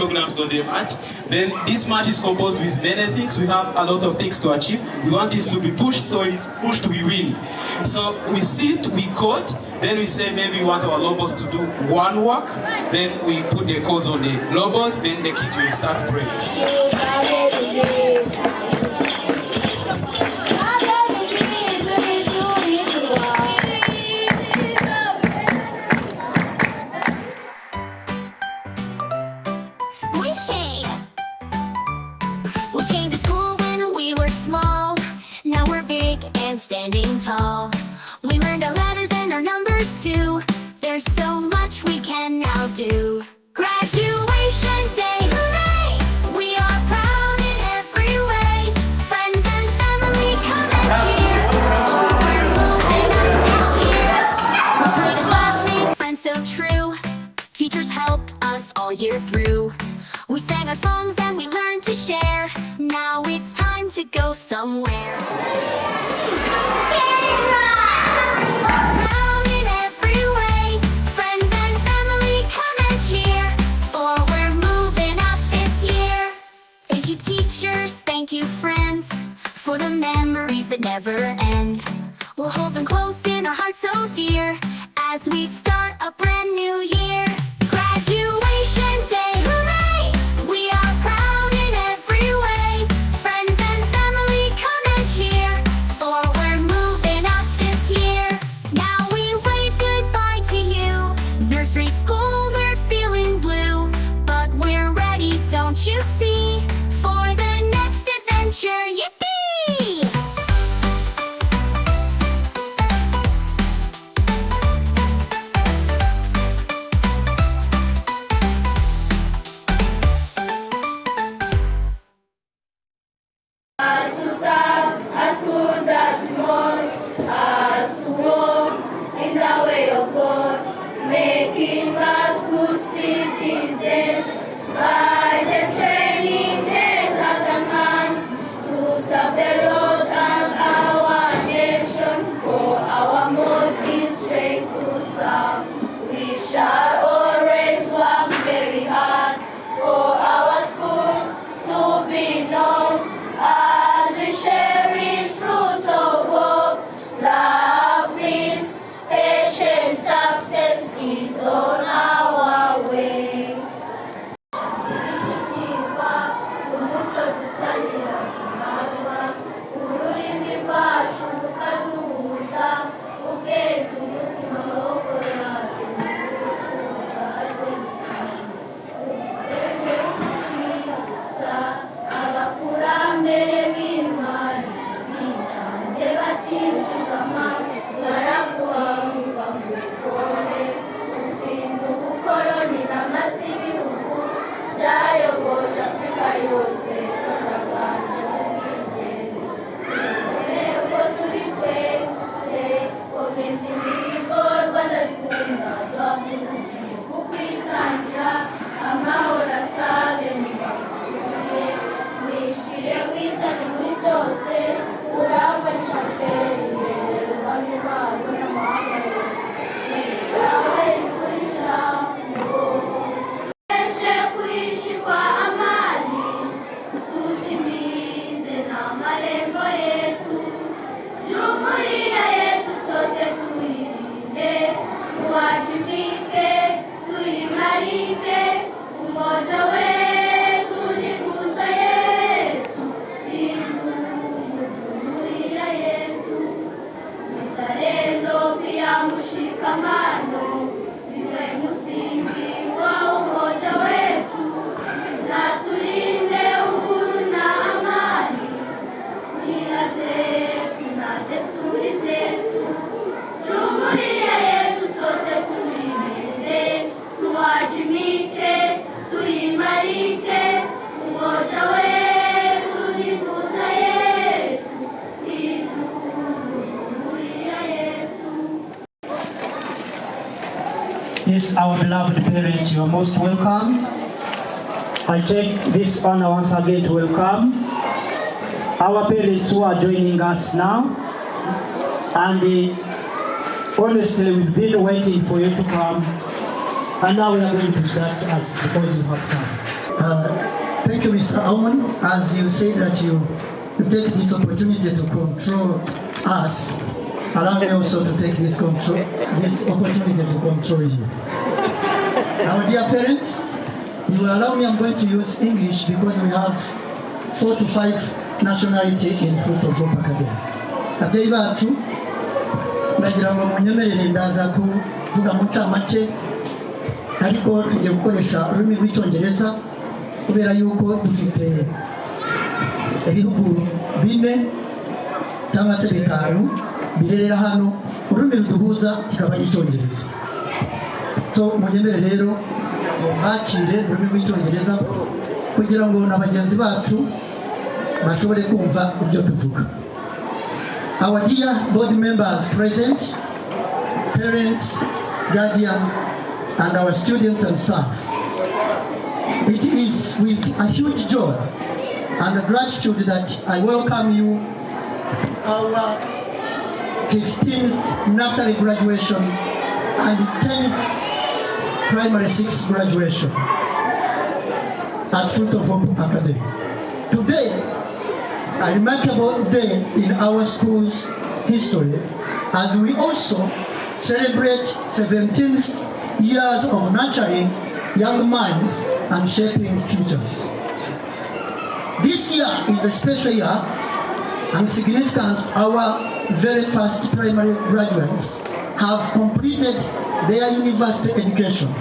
kilograms on the mat. Then this mat is composed with many things. We have a lot of things to achieve. We want this to be pushed, so it is pushed, we win. So we sit, we code, then we say maybe we want our robots to do one work, then we put the codes on the robot, then the kids will start praying. Standing tall, we learned our letters and our numbers too. There's so much we can now do. Graduation day, hooray! We are proud in every way. Friends and family come and cheer. Oh, we're moving up this year. We'll play the ball, make friends so true. Teachers helped us all year through. We sang our songs and we learned to share. Now it's time to go somewhere. Proud in every way. Friends and family come and cheer. For we're moving up this year. Thank you teachers, thank you friends, for the memories that never end. We'll hold them close in our hearts so dear, as we start a brand new year. Graduation day, hooray! We are proud in every way. Friends and family come and cheer, for we're moving up this year. Now we wave goodbye to you. Nursery school, we're feeling blue, but we're ready, don't you see, for the next adventure. Yippee! Making us good citizens by the training hands and hands to serve the Lord and our nation. For our motive straight to serve, we shall always work very hard for our school to be known as we cherish fruits of hope, love, peace, patience, success is on our way. Umuco dusangira tunazwa, ururimi rwacu rukaduhuza, ubwenge umutima amaboko yacu tuzaze ubwenge bwiza. Abakurambere b'intwari bitanze batishikama, baraguhanga mu bikombe, utsinda ubukoloni n'amazi ibihugu byayoboje Afurika yose. Baraganje ubwigenge, ubwo turi twese, komeza imihigo Rwanda bikunda, duhagurukiye kukwitangira, amahoro asabe mu bakuriye, mwishire wizane muri byose, urangwa n'ishatera imbere, uruhande rwabo n'amahanga yose. Yawe kuri jambo eshe kuishi kwa amani, tutimize na malengo yetu. Jumuiya yetu sote tuilinde, tuwajibike, tuimarike. Umoja wetu ni nguzo yetu, idumu jumuiya yetu. Uzalendo pia mshikamano viwe msingi wa umoja wetu, na tulinde uhuru na amani, mila zetu na desturi zetu. Jumuiya yetu sote tuilinde, tuwajibike, tuimarike. Umoja wetu ni nguzo yetu, idumu jumuiya yetu. Yes, our beloved parents, you are most welcome. I take this honor once again to welcome our parents who are joining us now. And honestly, we've been waiting for you to come. And now we are going to start us because you have come. Thank you, Mr. Alman. As you say that you take this opportunity to control us, allow me also to take this opportunity to control you. Our dear parents, you will allow me, I'm going to use English because we have 4 to 5 nationality in Fruit of Hope Academy. Ababyeyi bacu, ndagira ngo munyemerere ndaza kuvuga mu ncamake, ariko tugiye gukoresha ururimi rw'icyongereza kubera yuko dufite ibihugu 4 cyangwa se 5 birerera hano, ururimi ruduhuza kikaba ari icyongereza. So munyemerere rero bakire ururimi rw'icyongereza kugira ngo n'abagenzi bacu bashobore kumva ibyo tuvuga. Our dear board members present, parents, guardians, and our students and staff. It is with a huge joy and gratitude that I welcome you our 15th nursery graduation and 10th primary 6 graduation at Fruit of Hope Academy. Today, a remarkable day in our school's history, as we also celebrate 17th years of nurturing young minds and shaping futures. This year is a special year and significant. Our very first primary graduates have completed their university education.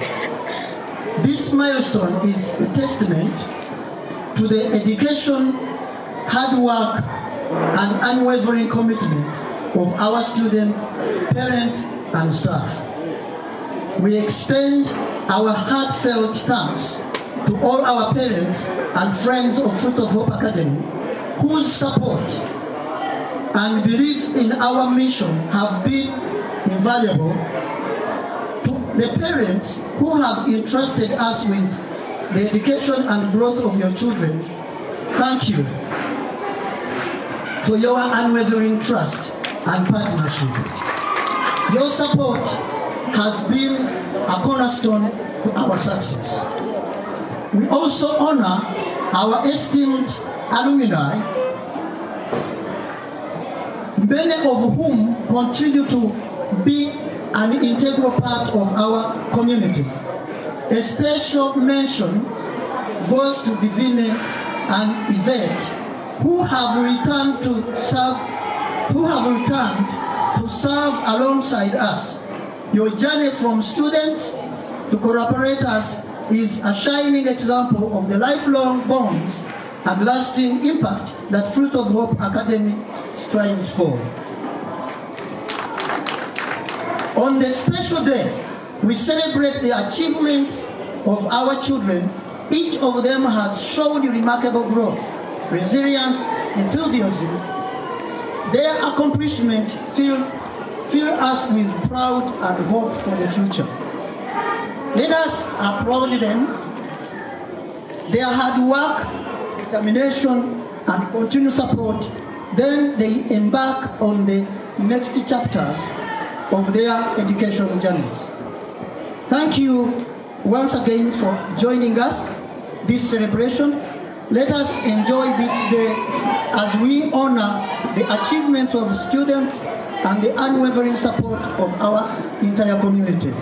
This milestone is a testament to the education, hard work, and unwavering commitment of our students, parents, and staff. We extend our heartfelt thanks to all our parents and friends of Fruit of Hope Academy, whose support and belief in our mission have been invaluable. To the parents who have entrusted us with the education and growth of your children, thank you for your unwavering trust and partnership. Your support has been a cornerstone to our success. We also honor our esteemed alumni, many of whom continue to be an integral part of our community. A special mention goes to Divine and Yvette, who have returned to serve alongside us. Your journey from students to collaborators is a shining example of the lifelong bonds and lasting impact that Fruit of Hope Academy strives for. On this special day, we celebrate the achievements of our children. Each of them has shown remarkable growth, resilience, enthusiasm. Their accomplishments fill us with pride and hope for the future. Let us applaud them. Their hard work, determination, and continued support, then they embark on the next chapters of their educational journeys. Thank you once again for joining us this celebration. Let us enjoy this day as we honor the achievements of students and the unwavering support of our entire community.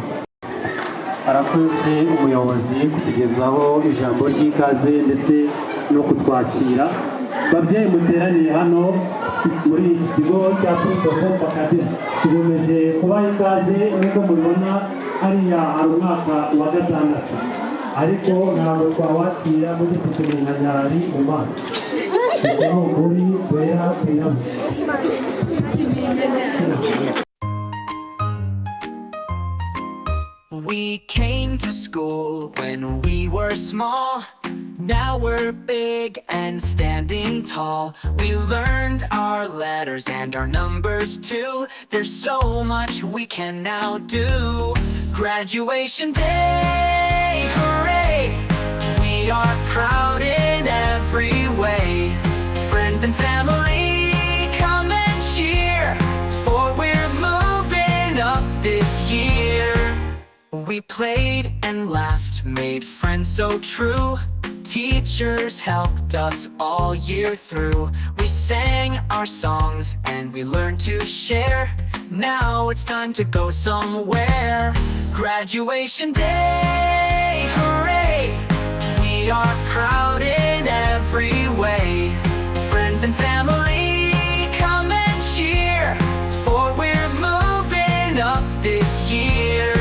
Arakoze umuyobozi kutugezaho ijambo ry'ikaze ndetse no kutwakira. Babyeyi muteraniye hano muri iki kigo cya Fruit of Hope Academy, tugomeje kubaha ikaze. Nk'uko mubibona hariya hari umwaka wa 6, ariko ntabwo twawakira muri kutumenyanyari mu maso. Kuko muri kubera kwinama. We came to school when we were small. Now we're big and standing tall. We learned our letters and our numbers too. There's so much we can now do. Graduation day, hooray! We are proud in every way. Friends and family, come and cheer, for we're moving up this year. We played and laughed, made friends so true. teachers helped us all year through. We sang our songs and we learned to share. Now it's time to go somewhere. Graduation day, hooray! We are proud in every way. Friends and family, come and cheer, for we're moving up this year.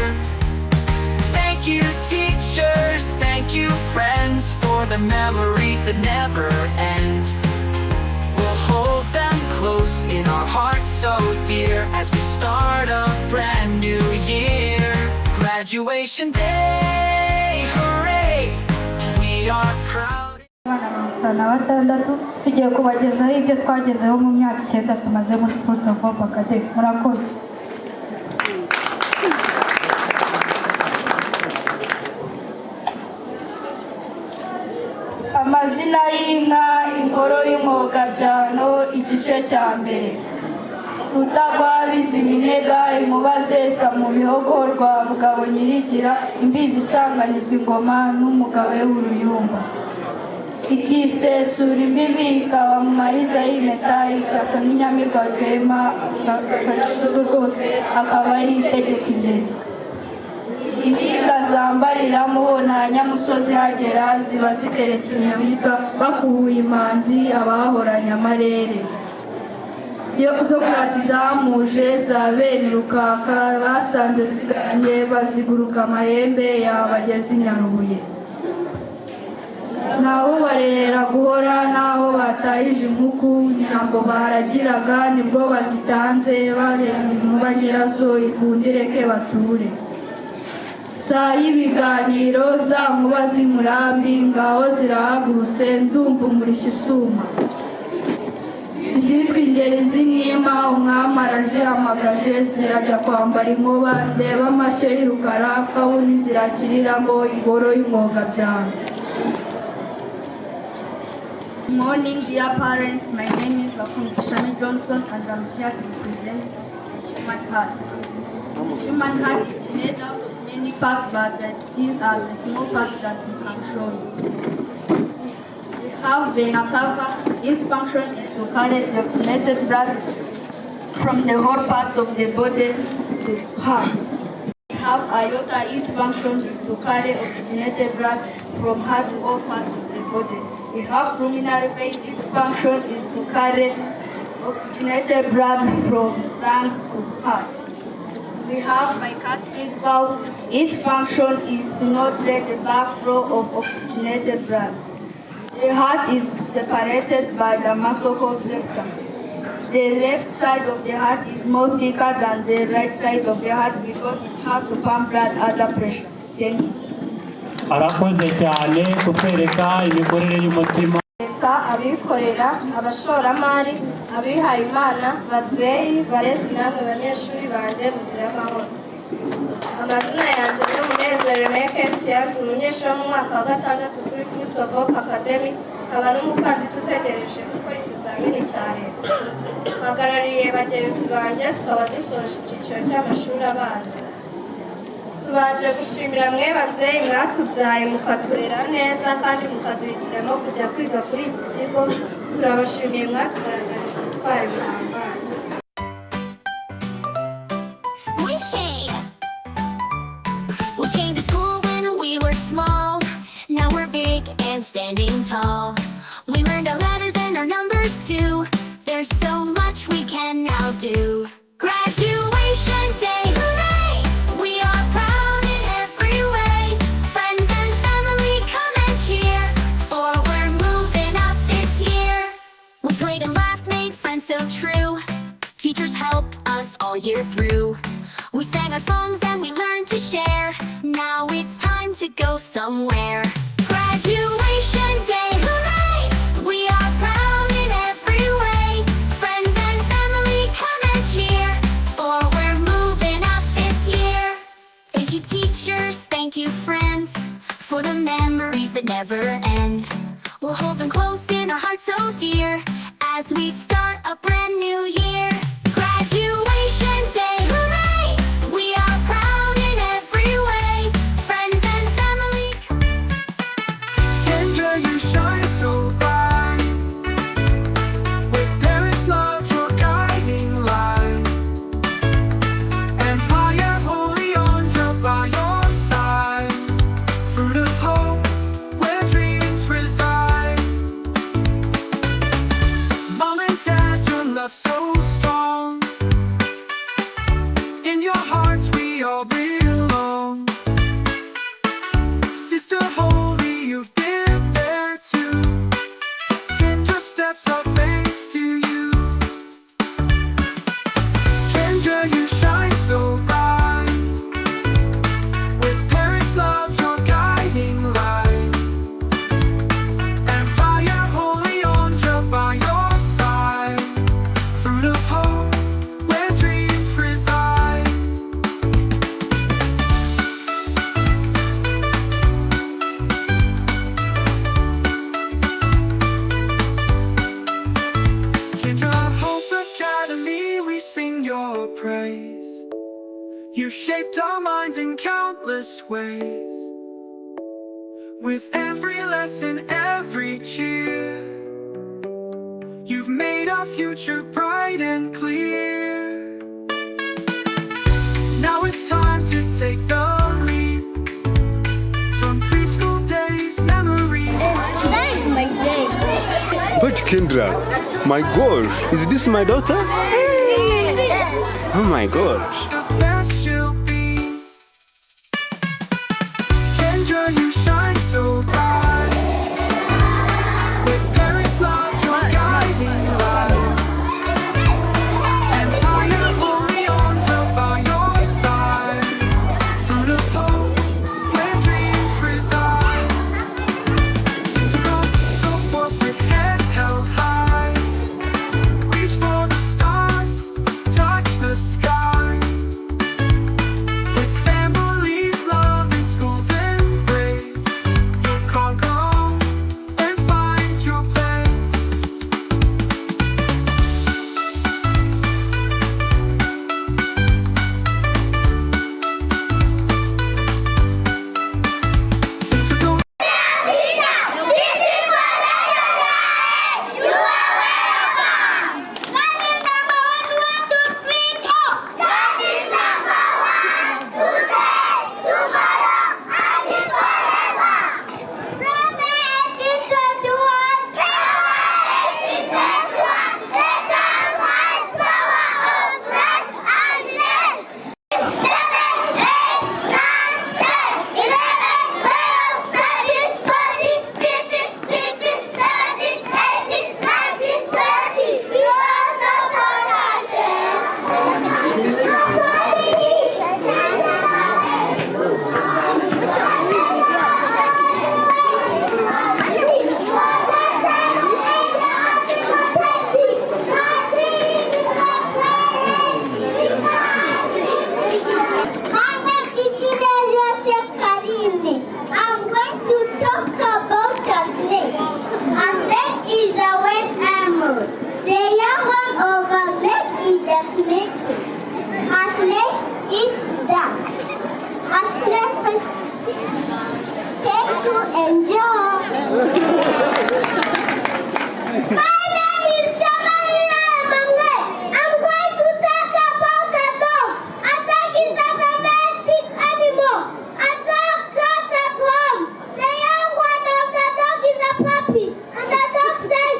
Thank you teachers, thank you friends, for the memories that never end. We'll hold them close in our hearts so dear, as we start a brand new year. Graduation day, hooray! We are proud. Abana batandatu tugiye kubagezaho ibyo twagezeho mu myaka 9 tumaze muri Fruits of Hope Academy. Murakoze. Amazina y'inka, ingoro y'umwogabyano, igice cya mbere. Rutagwabiza iminega, inkuba zesa mu bihogo, rwa mugabo nyirigira, imbizi isanganiza ingoma n'umugabo w'uruyumba. Ikisesura imbibi, ikaba mu mariza y'impeta, igasa n'inyamirwa rwema, agasuzu rwose akaba ari itegeko ingeri. Impinga zambariramo nta nyamusozi hagera, ziba ziteretse inyamibwa, bakubuye imanzi abahoranye amarere. Iyo zo kwati zamuje za bene rukaka, basanze zigaranye baziguruka amahembe yabageze inyarubuye. Naho barerera guhora, naho batahije inkuku, ntabwo baragiraga, nibwo bazitanze bareba inkuba nyirazo ikundireke bature. Saa y'ibiganiro za nkuba z'umurambi, ngaho zirahagurutse ndumva umurishyo usuma. Zitwa ingeri z'inkima, umwami arazihamagaje, zirajya kwambara inkuba, ndeba amashyo y'irukara, kabuni zirakiriramo ingoro y'umwogabyano. Good morning, dear parents. My name is Bakura Johnson, and I'm here to present the human heart. The human heart is made out of many parts, but these are the small parts that we can show you. We have vena cava. Its function is to carry the oxygenated blood from the whole parts of the body to the heart. We have aorta. Its function is to carry oxygenated blood from heart to all parts of the body. We have pulmonary vein. Its function is to carry oxygenated blood from lungs to heart. We have bicuspid valve. Its function is to not let the backflow of oxygenated blood. The heart is separated by the muscle called septum. The left side of the heart is more thicker than the right side of the heart because it's hard to pump blood under pressure. Thank you. arakoze cyane kutwereka imikorere y'umutima. Abikorera, abashoramari, abihaye Imana, babyeyi, barezi namwe abanyeshuri banjye mugira amahoro. Amazina yanjye ni Umunezero Mekentia, umunyeshuri wo mu mwaka wa 6 kuri Fruits of Hope Academy, nkaba n'umukandida utegereje gukora ikizamini cya leta. Mpagarariye bagenzi banjye, tukaba dusoje icyiciro cy'amashuri abanza. Tubanje gushimira mwe babyeyi mwatubyaye mukaturera neza kandi mukaduhitiramo kujya kwiga kuri iki kigo. Turabashimiye mwatugaragarije ubutwari buhambaye. We came to school when we were small. Now we're big and standing tall. We learned our letters and our numbers too. There's so much we can now do. Graduation day, hooray! We are proud in every way. Friends and family come and cheer, for we're moving up this year. We played and laughed, made friends so true. Teachers helped us all year through. We sang our songs and we learned to share. Now it's time to go somewhere. Graduation day, hooray! We are proud in every way. Friends and family come and cheer, for we're moving up this year. Thank you teachers, thank you friends, for the memories that never end. We'll hold them close in our hearts so dear, as we start a brand new year. Graduation day, hooray! We are proud in every way. Friends and family. Enjoy You've been there too. Kendra steps up thanks to you. Kendra, you shine so bright. With parents' love, your guiding light. And by your holy Ondra by your side. Fruit of hope, where dreams reside. Kendra of Hope Academy, we sing your praise. You've shaped our minds in countless ways. With every lesson, every cheer, you've made our future bright and clear. Now it's time to take the leap. From preschool days, memories. Today is my day. But Kendra, my gosh, is this my daughter? Yes. Oh my gosh. The best she'll be. Kendra, you shine so bright. With parents' love, your guiding light. And by your holy arms up by your side. Fruit of hope, where dreams reside. To go forth with head held high. Reach for the stars, touch the sky. With families, love, and schools embrace, you'll conquer all and find your place. To go I'm going to talk about a snake. A snake is a wet animal. The young one of a snake is the snake. A snake eats dust. A snake is take to enjoy. My name is Shamalina Mangwe. I'm going to talk about a dog. A dog is a domestic animal. A dog goes at home. The young one of the dog is a puppy. And the dog says,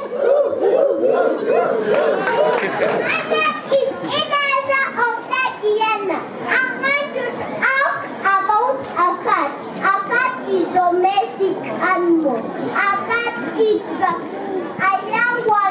my name is Ineza of Takiana. I'm going to talk about a cat. A cat is domestic animal. A cat eats drugs. A young one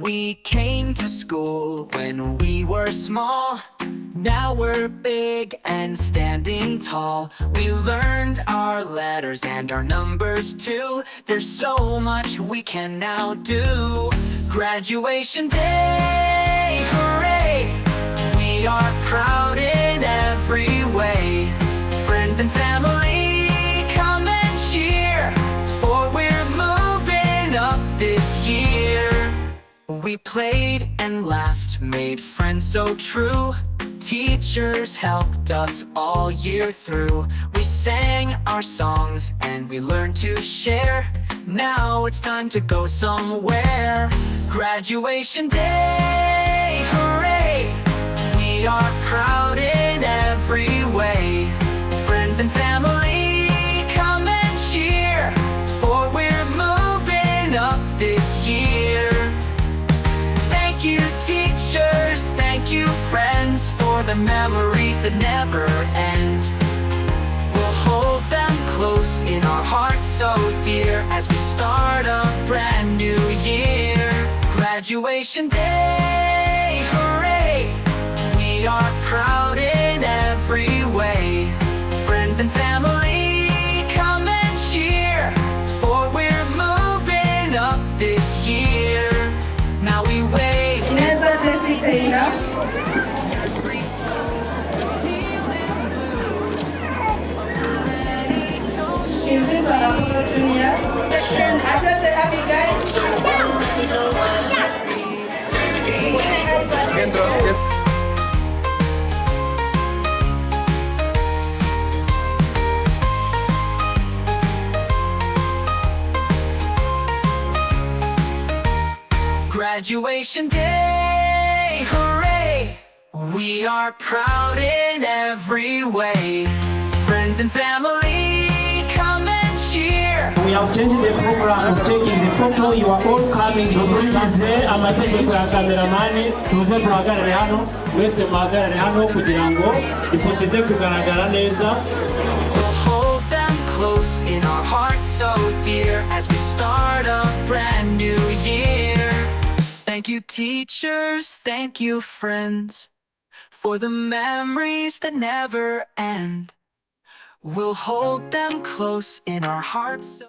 We came to school when we were small. Now we're big and standing tall. We learned our letters and our numbers too. There's so much we can now do. Graduation day, hooray! We are proud in every way. Friends and family, come and cheer, for we're moving up this year. We played and laughed, made friends so true. Teachers helped us all year through. We sang our songs and we learned to share. Now it's time to go somewhere. Graduation day, hooray! We are proud in every way. Friends and family, come and cheer, for we're moving up this year. Thank you, teachers, thank you, friends, for the memories that never end. We'll hold them close in our hearts so dear, as we start a brand new year. Graduation day, hooray! We are proud in every way. Friends and family, come and cheer, for we're moving up this year. Now we wave. NEZA Jesse Taylor. This one Apollo Junior. Atase Abigail. Graduation day, hooray! We are proud in every way. Friends and family, come and cheer. We have changed the program of taking the photo. You are all coming. Dukurikize amategeko ya kameramani, tuze duhagarare hano, mwese muhagarare hano kugirango ifoto ize kugaragara neza. We'll hold them close in our hearts so dear, as we start a brand new year. Thank you, teachers, thank you, friends, for the memories that never end. We'll hold them close in our hearts.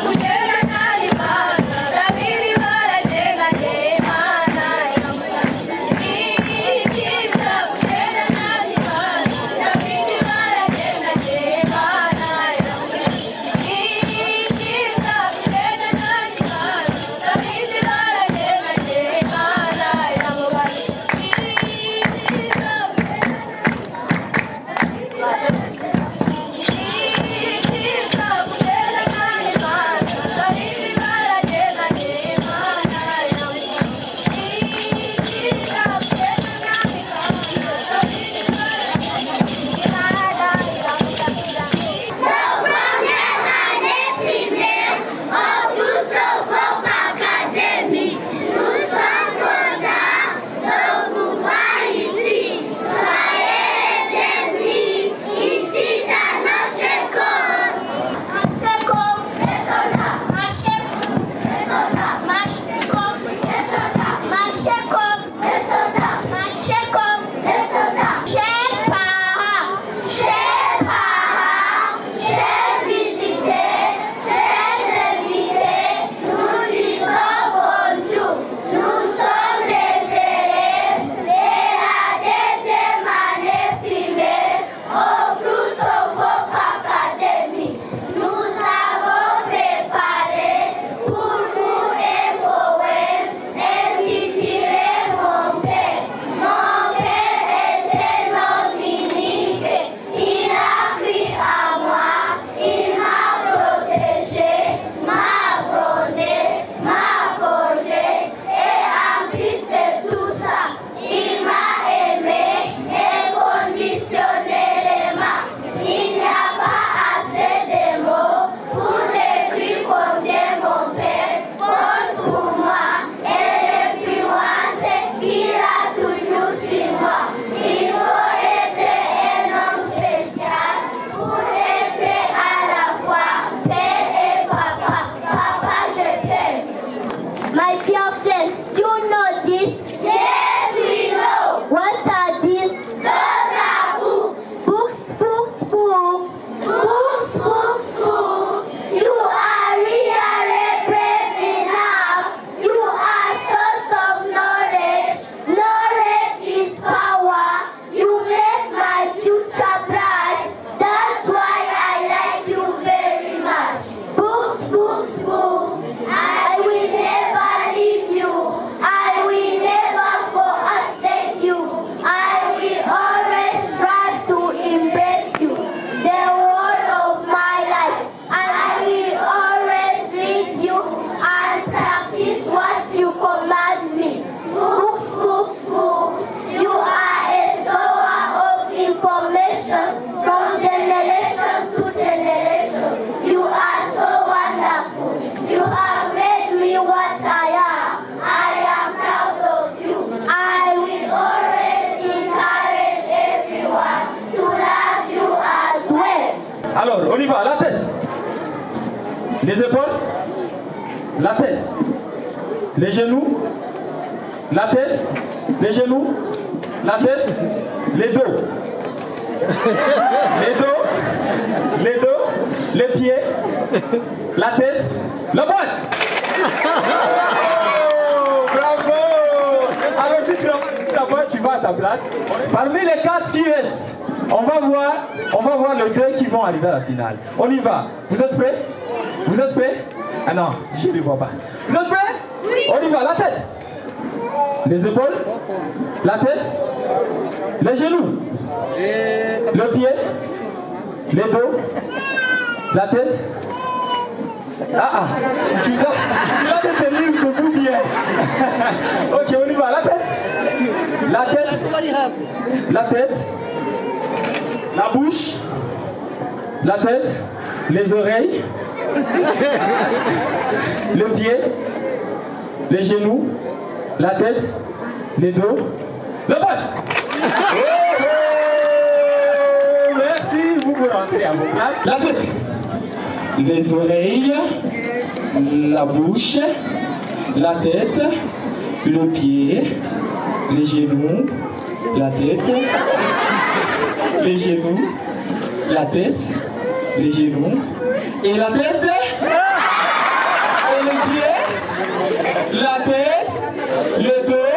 Kugira Les épaules, la tête, les genoux, la tête, les genoux, la tête, les dos. Les pieds, la tête, la boîte. Oh, bravo. Alors si tu la boîte, tu vas à ta place. Parmi les 4 qui restent, on va voir les 2 qui vont arriver à la finale. On y va. Vous êtes prêts? Vous êtes prêts? Ah non, je ne les vois pas. Vous êtes prêts? Oui. On y va, la tête. Les épaules, la tête, les genoux, le pied, les dos, la tête. Tu dois te tenir debout bien. Ok, on y va, la tête, la bouche, la tête, les oreilles, le pied, les genoux, la tête, les dos, le bol. Merci, vous pouvez rentrer à vos places. La tête, les oreilles, la bouche, la tête, le pied, les genoux, la tête, les genoux, la tête, les genoux, et la tête, et le pied, la tête, le dos,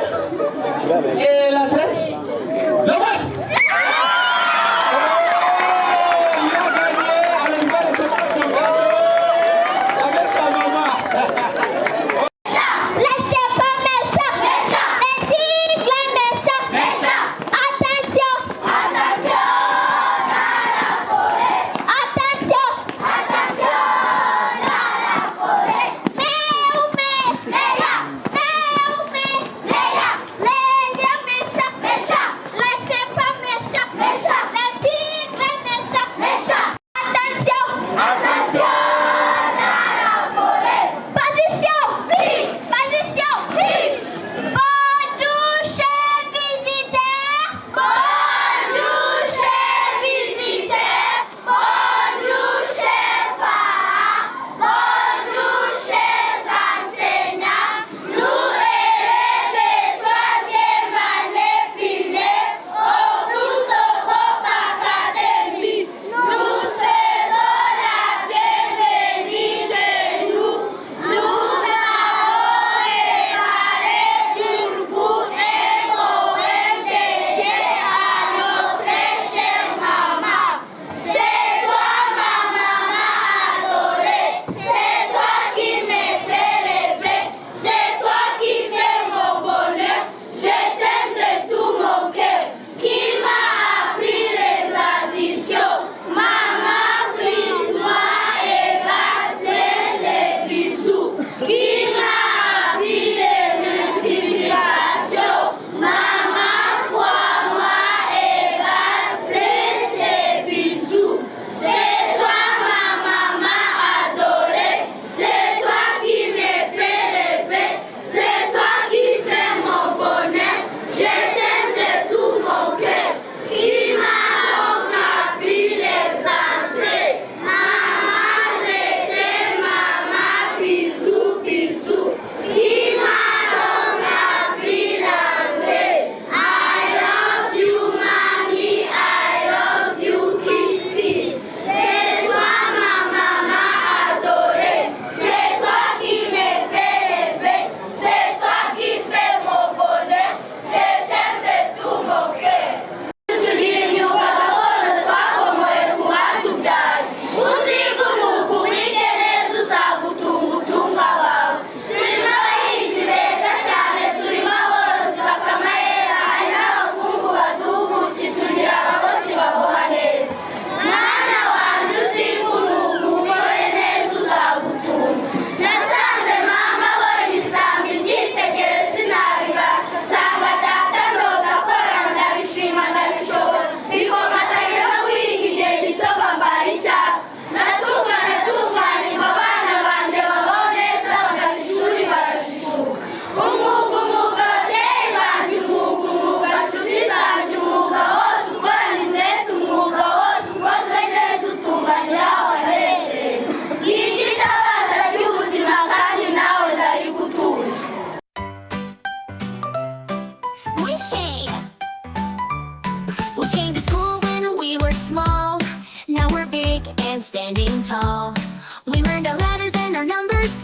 et la tête, le bras. Il a gagné avec son gâteau, avec sa maman. Laissez pas méchant, méchant. Les tigres, les méchants, méchants. Attention, attention à la forêt. Attention, attention à la forêt. Mais où, mais là, mais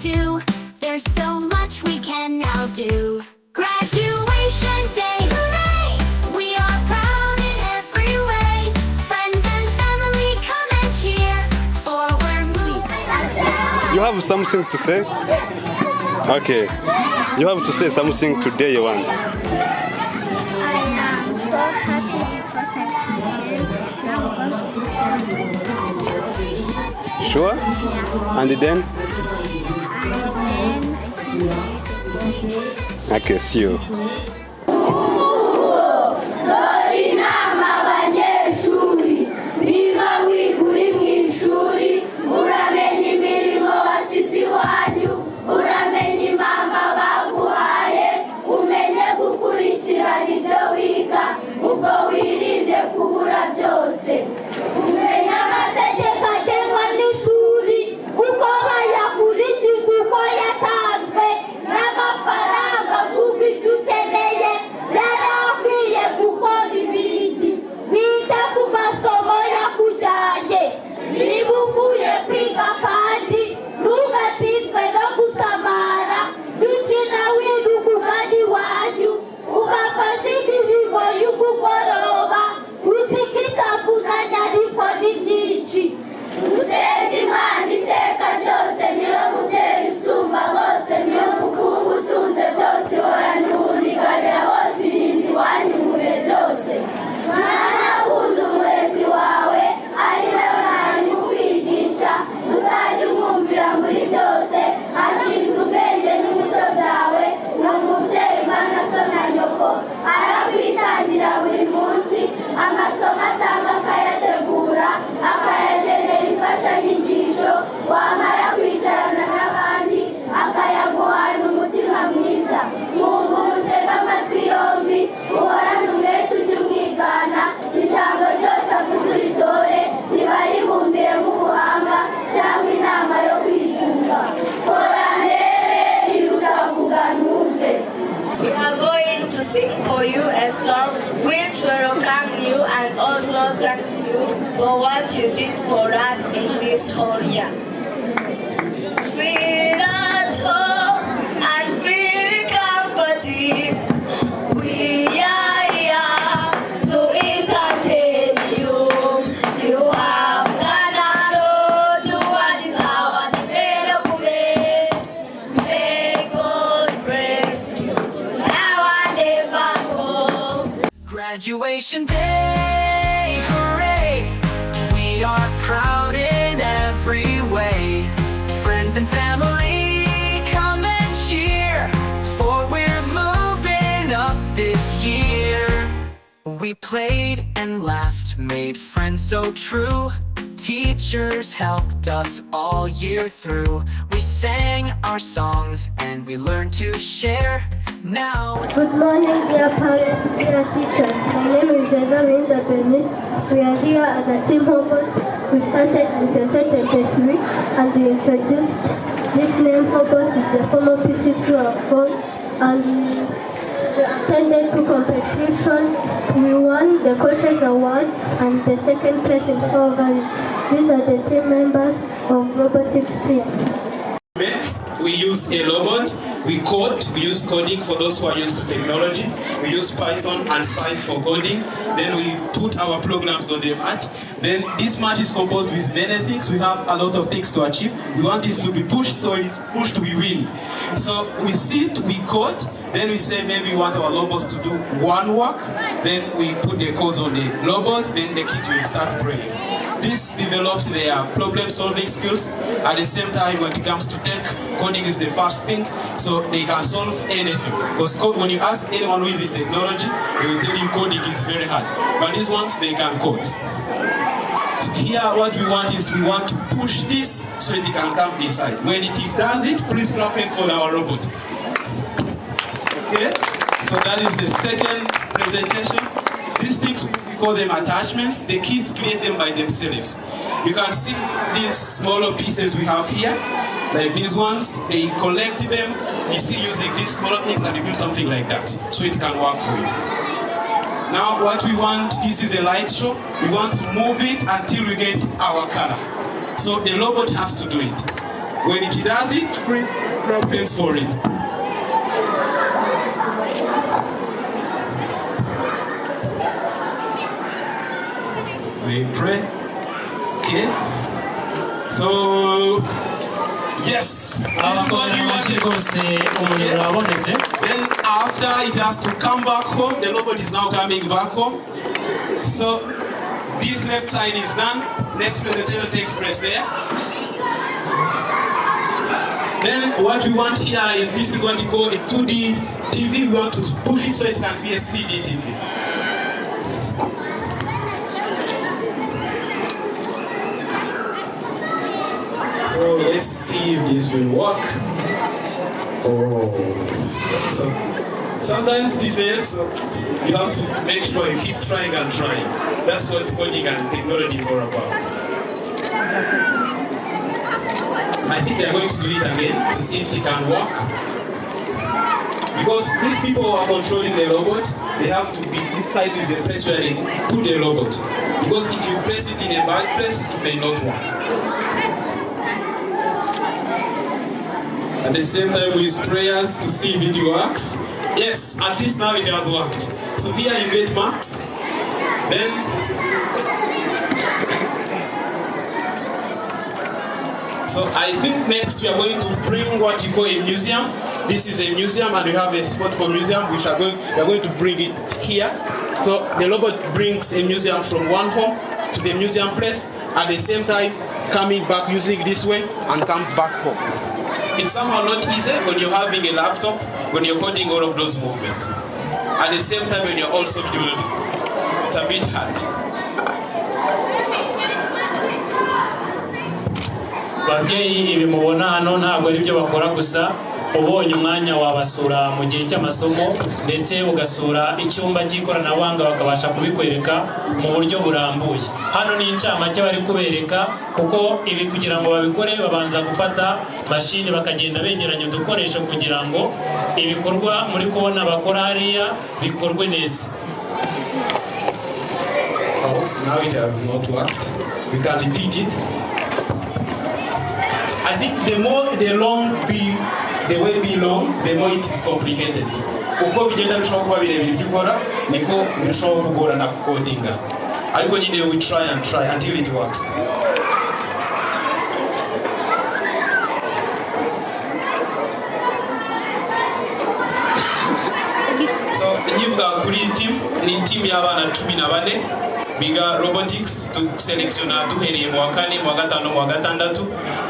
too. There's so much we can now do. Graduation day, hooray! We are proud in every way. Friends and family come and cheer, for we're moving. You have something to say? Okay. You have to say something today you want. I am so happy because I Sure? And then? Okay, see you. dore inama abanyeshuri niba wiga uri mu ishuri uramenya imirimo wasize iwanyu uramenya impamvu baguhaye umenye gukurikirana ibyo wiga ubwo wirinde kubura byose umenya amategeko agenwa n'ishuri uko bayakurikiza uko yatanzwe n'amafaranga kuko icyo ukeneye yari akwiye gukora ibindi bita ku masomo yakujyanye niba uvuye kwiga kandi ntugatizwe no gusamara dukina wiruka ugana iwanyu ubafashe imirimo y'umugoroba uziko itavunanya ariko ni myinshi usenga imana iteka ryose niyo mubyeyi usumba bose niyo mukungu utunze byose ihorana ubunigabira bose irinda iwanyu mu bihe byose mwana kunda umurezi wawe ari we mwarimu ukwigisha uzajya umwumvira muri byose ashinzwe ubwenge n'umuco byawe ni umubyeyi mwana so na nyoko arakwitangira buri munsi amasomo atanga akayategura akayagenera imfashanyigisho wamara kwicarana n'abandi akayaguhana umutima mwiza mwumva umutega amatwi yombi uhorane umwete ujye umwigana ijambo ryose avuze uritore riba ribumbire mu buhanga cyangwa inama yo kwitunga kora ndebe ntirutavuga numve. We are going to sing for you a song which will welcome you and also thank you for what you did for us in this whole year. Feel at home and feel comforted. We are here to entertain you. You have done a lot towards our development. May God bless you now and evermore. Graduation day, hooray! We are proud in every way. Friends and family come and cheer, for we're moving up this year. We played and laughed, made friends so true. Teachers helped us all year through. We sang our songs and we learned to share. Now Good morning, dear parents, dear teachers. My name is NEZA. We are here at the team Hobart. We started in 2023 and we introduced this name Hobart is the former P6 of God, and we attended 2 competitions. We won the coaches award and the second place in overall. These are the team members of robotics team. We use a robot, we code, we use coding for those who are used to technology. We use Python and Spike for coding. Then we put our programs on the mat. Then this mat is composed with many things. We have a lot of things to achieve. We want this to be pushed, so it is pushed, we win. So we sit, we code, then we say maybe we want our robots to do one work. Then we put the codes on the robot, then the kids will start praying. This develops their problem-solving skills. At the same time, when it comes to tech, coding is the first thing, so they can solve anything. Because when you ask anyone who is in technology, they will tell you coding is very hard. But these ones, they can code. So here, what we want is we want to push this so it can come this side. When it does it, please clap it for our robot. Okay? So that is the second presentation. These things, we call them attachments. The kids create them by themselves. You can see these smaller pieces we have here, like these ones. They collect them. You see, using these smaller things, and you build something like that, so it can work for you. Now, what we want, this is a light show. We want to move it until we get our color. So the robot has to do it. When it does it, please thanks for it. So we pray. Okay. So yes. This is what we want. Then after it has to come back home, the robot is now coming back home. So this left side is done. Next presentation takes place there. Then what we want here is this is what you call a 2D TV. We want to push it so it can be a 3D TV. So let's see if this will work. Oh, so sometimes it fails, so you have to make sure you keep trying and trying. That's what coding and technology is all about. I think they're going to do it again to see if it can work. Because these people who are controlling the robot, they have to be precise with the place where they put the robot. Because if you place it in a bad place, it may not work. At the same time with prayers to see if it works. Yes, at least now it has worked. So here you get marks. Then so I think next we are going to bring what you call a museum. This is a museum and we have a spot for museum which we are going to bring it here. So the robot brings a museum from one home to the museum place, at the same time coming back using this way and comes back home. It's somehow not easy when you're having a laptop, when you're coding all of those movements. At the same time when you're also building. It's a bit hard. Babyeyi ibi mubona hano ntabwo ari byo bakora gusa, ubonye umwanya wabasura mu gihe cy'amasomo ndetse ugasura icyumba cy'ikoranabuhanga bakabasha kubikwereka mu buryo burambuye. Hano ni incamake bari kubereka kuko ibi kugira ngo babikore babanza gufata mashini bakagenda begeranya udukoresho kugira ngo ibikorwa muri kubona bakora hariya bikorwe neza. Now it has not worked. We can repeat it. I think the more the way be long, the more it is complicated. Uko bigenda bishobora kuba birebire ibyo ukora, niko bishobora kugorana kukodinga. Ariko nyine we try and try until it works. So nyivuga kuri team, ni team y'abana 14 biga robotics tuselectiona duhereye mu wa kane mu wa gatanu mu wa gatandatu,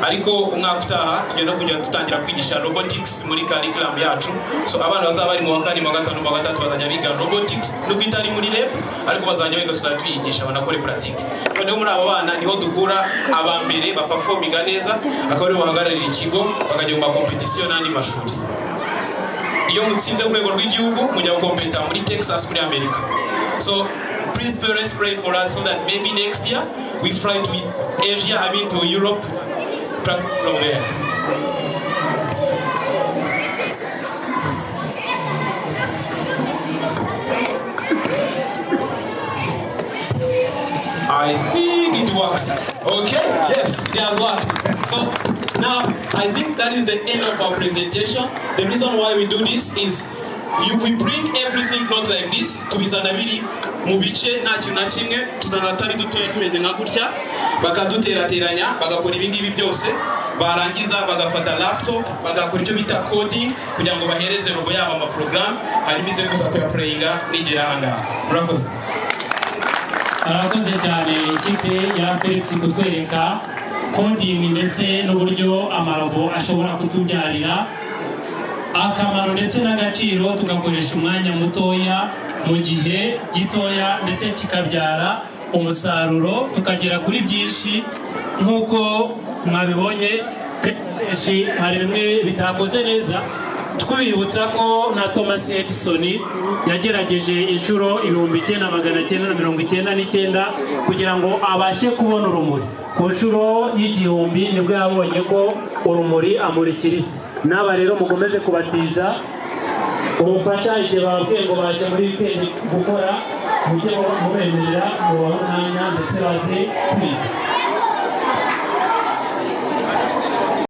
ariko umwaka utaha tugenda kujya tutangira kwigisha robotics muri curriculum yacu. So abana bazaba bari mu wa kane mu wa gatanu mu wa gatatu bazajya biga robotics nubwo itari muri lab, ariko bazajya biga tuyigisha banakore pratique. Noneho muri abo bana niho dukura abambere baperforminga neza, akaba ari bahagararira ikigo bakajya mu competition n'andi mashuri. Iyo mutsinze ku rwego rw'igihugu mujya gukompeta muri Texas muri America. So please parents pray for us so that maybe next year we fly to Asia, to Europe to practice from there. I think it works. Okay? Yes, it has worked. So now I think that is the end of our presentation. The reason why we do this is we bring everything not like this to bizanabiri mu bice nta kintu na kimwe tuzana atari dutoya tumeze nka gutya bakaduterateranya bagakora ibingibi byose barangiza bagafata laptop bagakora icyo bita coding kugira ngo bahereze robo yabo ama program harimo ize kuza kuyaplayinga nigera ahangaha. Murakoze. Arakoze cyane ikipe ya Felix kutwereka coding ndetse n'uburyo amarobo ashobora kutubyarira akamaro ndetse n'agaciro, tugakoresha umwanya mutoya mu gihe gitoya ndetse kikabyara umusaruro tukagera kuri byinshi. Nk'uko mwabibonye hari bimwe bitakoze neza, twibutsa ko na Thomas Edison yagerageje inshuro 1999 kugira ngo abashe kubona urumuri. Ku nshuro y'igihumbi nibwo yabonye ko urumuri amurikira isi. N'aba rero mukomeje kubatiza umufasha igihe bababwiye ngo baje muri weekend gukora mujye mubemerera mu mwanya ndetse baze kwiga.